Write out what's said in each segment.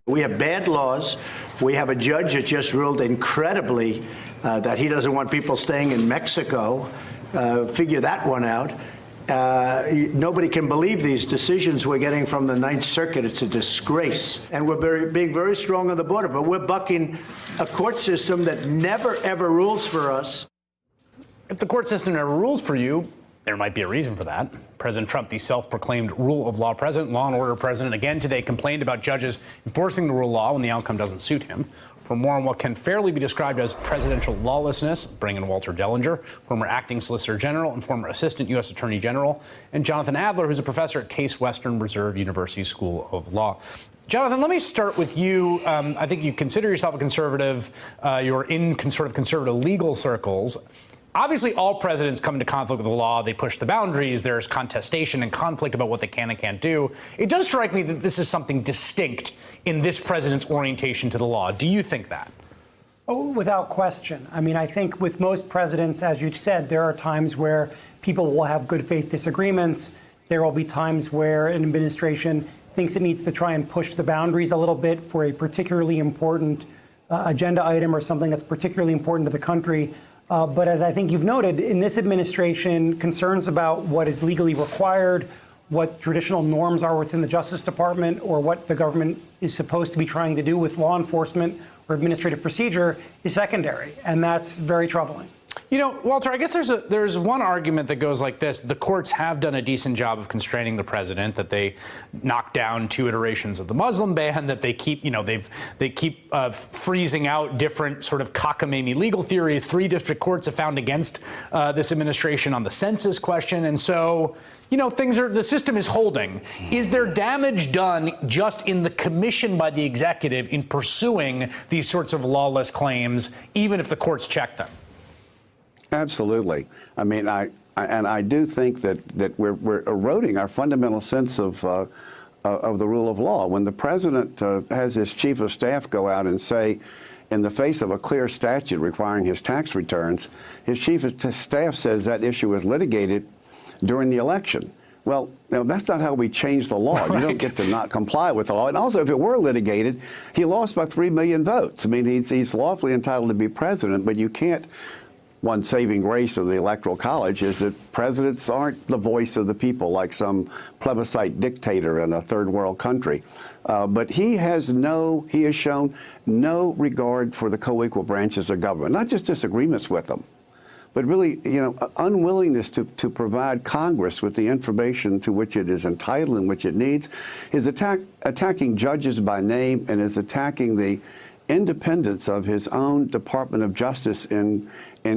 We have bad laws. We have a judge that just ruled incredibly that he doesn't want people staying in Mexico. Figure that one out. Nobody can believe these decisions we're getting from the Ninth Circuit. It's a disgrace. And we're being very strong on the border, but we're bucking a court system that never, ever rules for us. If the court system never rules for you, there might be a reason for that. President Trump, the self-proclaimed rule of law president, law and order president, again today complained about judges enforcing the rule of law when the outcome doesn't suit him. For more on what can fairly be described as presidential lawlessness, bring in Walter Dellinger, former acting Solicitor General and former Assistant U.S. Attorney General, and Jonathan Adler, who's a professor at Case Western Reserve University School of Law. Jonathan, let me start with you. I think you consider yourself a conservative. You're in sort of conservative legal circles. Obviously, all presidents come into conflict with the law. They push the boundaries. There's contestation and conflict about what they can and can't do. It does strike me that this is something distinct in this president's orientation to the law. Do you think that? Oh, without question. I mean, I think with most presidents, as you said, there are times where people will have good faith disagreements. There will be times where an administration thinks it needs to try and push the boundaries a little bit for a particularly important agenda item or something that's particularly important to the country. But as I think you've noted, in this administration, concerns about what is legally required, what traditional norms are within the Justice Department, or what the government is supposed to be trying to do with law enforcement or administrative procedure is secondary. And that's very troubling. You know, Walter, I guess there's one argument that goes like this. The courts have done a decent job of constraining the president, that they knocked down 2 iterations of the Muslim ban, that they keep, they keep freezing out different sort of cockamamie legal theories. 3 district courts have found against this administration on the census question. And so, the system is holding. Is there damage done just in the commission by the executive in pursuing these sorts of lawless claims, even if the courts check them? Absolutely. I mean, I do think that we're eroding our fundamental sense of the rule of law. When the president has his chief of staff go out and say, in the face of a clear statute requiring his tax returns, his chief of staff says that issue was litigated during the election. Well, that's not how we change the law. Right. You don't get to not comply with the law. And also, if it were litigated, he lost by 3 million votes. I mean, he's lawfully entitled to be president, but you can't. One saving grace of the Electoral College is that presidents aren't the voice of the people like some plebiscite dictator in a third world country. But he has shown no regard for the co-equal branches of government, not just disagreements with them, but really, unwillingness to provide Congress with the information to which it is entitled and which it needs. His attacking judges by name and is attacking the independence of his own Department of Justice in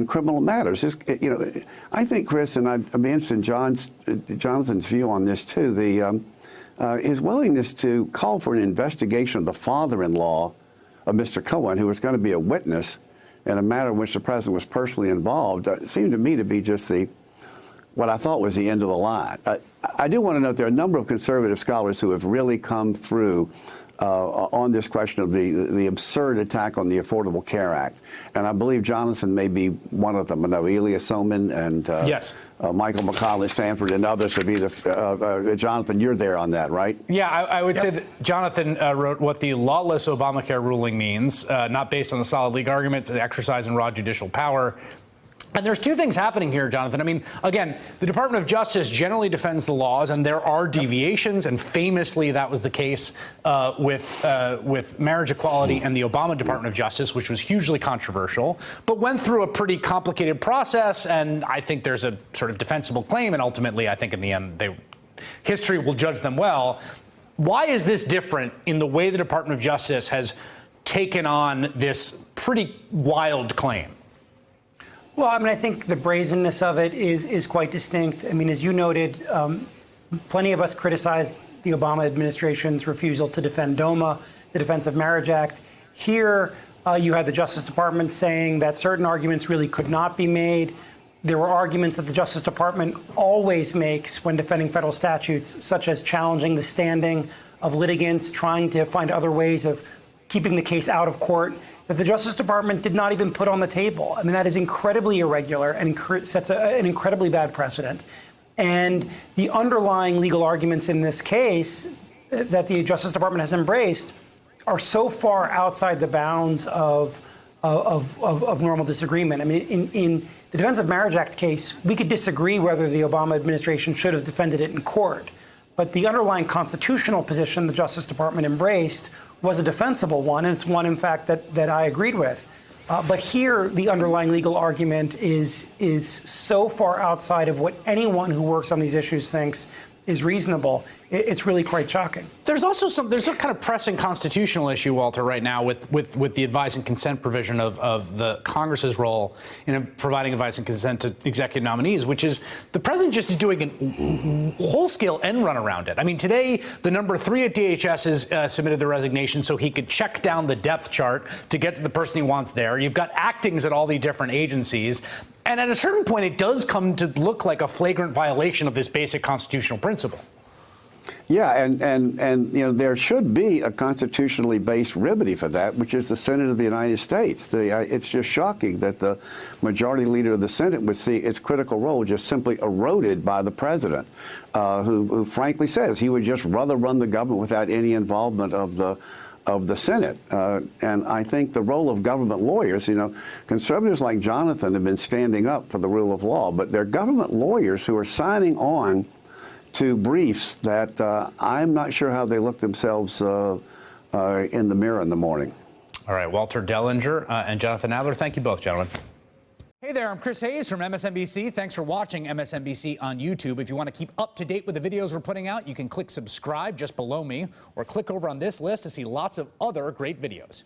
criminal matters. I think, Chris, and I'd be interested in Jonathan's view on this too, his willingness to call for an investigation of the father-in-law of Mr. Cohen, who was going to be a witness in a matter in which the president was personally involved, seemed to me to be just what I thought was the end of the line. I do want to note there are a number of conservative scholars who have really come through on this question of the absurd attack on the Affordable Care Act. And I believe Jonathan may be one of them. I know Elia Soman and yes. Michael McCauley, Stanford, and others would be Jonathan, you're there on that, right? Yeah, I would say that Jonathan wrote what the lawless Obamacare ruling means, not based on the solid legal arguments, the exercise in raw judicial power. And there's 2 things happening here, Jonathan. I mean, again, the Department of Justice generally defends the laws, and there are deviations, and famously that was the case with marriage equality and the Obama Department of Justice, which was hugely controversial, but went through a pretty complicated process, and I think there's a sort of defensible claim, and ultimately I think in the end history will judge them well. Why is this different in the way the Department of Justice has taken on this pretty wild claim? Well, I mean, I think the brazenness of it is quite distinct. I mean, as you noted, plenty of us criticized the Obama administration's refusal to defend DOMA, the Defense of Marriage Act. Here, you had the Justice Department saying that certain arguments really could not be made. There were arguments that the Justice Department always makes when defending federal statutes, such as challenging the standing of litigants, trying to find other ways of keeping the case out of court, that the Justice Department did not even put on the table. I mean, that is incredibly irregular and sets an incredibly bad precedent. And the underlying legal arguments in this case that the Justice Department has embraced are so far outside the bounds of normal disagreement. I mean, in the Defense of Marriage Act case, we could disagree whether the Obama administration should have defended it in court. But the underlying constitutional position the Justice Department embraced was a defensible one, and it's one, in fact, that I agreed with. But here, the underlying legal argument is so far outside of what anyone who works on these issues thinks is reasonable. It's really quite shocking. There's also there's a kind of pressing constitutional issue, Walter, right now with the advice and consent provision of the Congress's role in providing advice and consent to executive nominees, which is the president just doing a whole-scale end run around it. I mean, today, the number 3 at DHS has submitted the resignation so he could check down the depth chart to get to the person he wants there. You've got actings at all the different agencies. And at a certain point, it does come to look like a flagrant violation of this basic constitutional principle. Yeah, and you know, there should be a constitutionally based remedy for that, which is the Senate of the United States. It's just shocking that the majority leader of the Senate would see its critical role just simply eroded by the president, who frankly says he would just rather run the government without any involvement of the Senate. And I think the role of government lawyers, you know, conservatives like Jonathan have been standing up for the rule of law, but they're government lawyers who are signing on to briefs that I'm not sure how they look themselves in the mirror in the morning. All right, Walter Dellinger and Jonathan Adler, thank you both, gentlemen. Hey there, I'm Chris Hayes from MSNBC. Thanks for watching MSNBC on YouTube. If you want to keep up to date with the videos we're putting out, you can click subscribe just below me or click over on this list to see lots of other great videos.